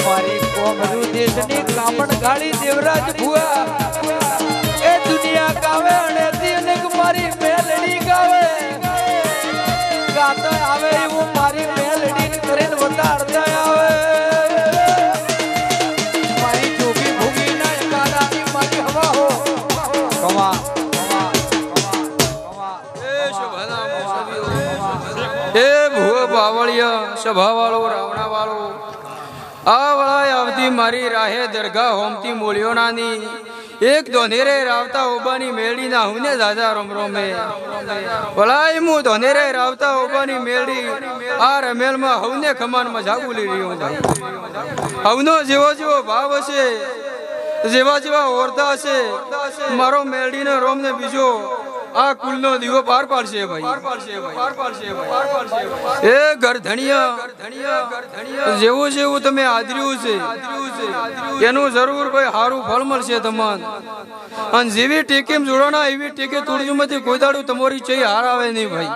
મારી કોમરુ દેશની કામણ ગાળી દેવરાજ ભુવા એ દુનિયા ગાવે અને અનેક મારી મેલડી ગાવે ગાતા આવે એવું મારી મેલડી કરીને વતાડતા આવે મારી જોગી ભૂગી ના કાલાની મારી હવા હો કમા એ ભુવા બાવળિયા સભા વાળો રાવણા વાળો આ વળાય આવતી મારી રાહે દરગાહ હોમતી મોળિયોનાની એક ધોનેરે રાવતા ઓબાની મેળી ના હુને દાદા રોમ રોમે વળાય હું ધોનેરે રાવતા ઓબાની મેળી આ રમેલ માં હવને ખમાન માં જાગુલી રહ્યો ભાઈ હવનો જેવો જેવો ભાવ હશે જેવા જેવા ઓરતા હશે મારો મેળી ને રોમ ને બીજો આ કુલનો દીવો પાર પાડશે ભાઈ એ ગરધણિયા જેવું જેવું તમે આદર્યું છે એનું જરૂર ભાઈ સારું ફળ મળશે તમને અને જેવી ટેકેમ જોડોના એવી ટેકે તુળજુમાંથી કોઈ દાડું તમારી ચઈ હાર આવે નહીં ભાઈ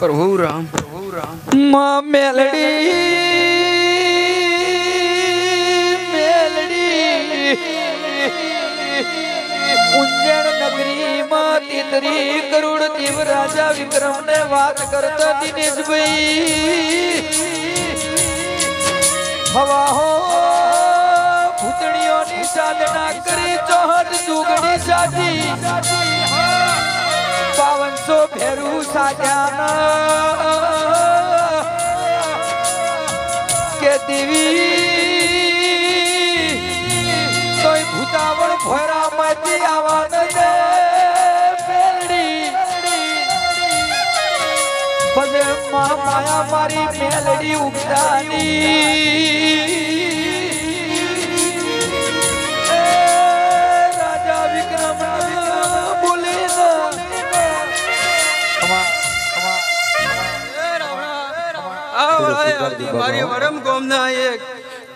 પ્રભુ રામ માં મેલડી ઉંજણ નગરી માં તીતરી કરોડ દેવ રાજા વિક્રમ ને વાત કરતા દિનેશભાઈ હવા હો ભૂતણીઓની સાધના કરી ચોહટ સુગડી સાજી 500 ફેરું સાજ્યા કે દેવી તોય ભૂતાવળ ભરા માંથી આવા દે મેલડી ભજે માયા મારી મેલડી ઉગતાની રાજા વિક્રમ બોલી મારી વરમ ગોમના એક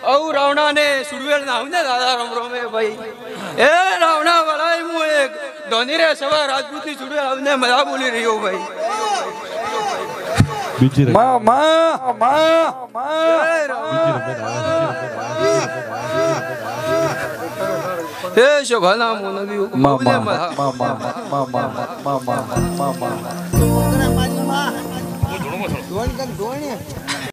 ઔ રાવણા ને સુડવેલ ના હું ને દાદા રામ રોમે ભાઈ એ રાવણા વળાય હું એક ધોનીરે સવા રાજપૂત ની સુડવેલ આવને મજા બોલી રહ્યો ભાઈ એ શોભાના મોનવી ધોણ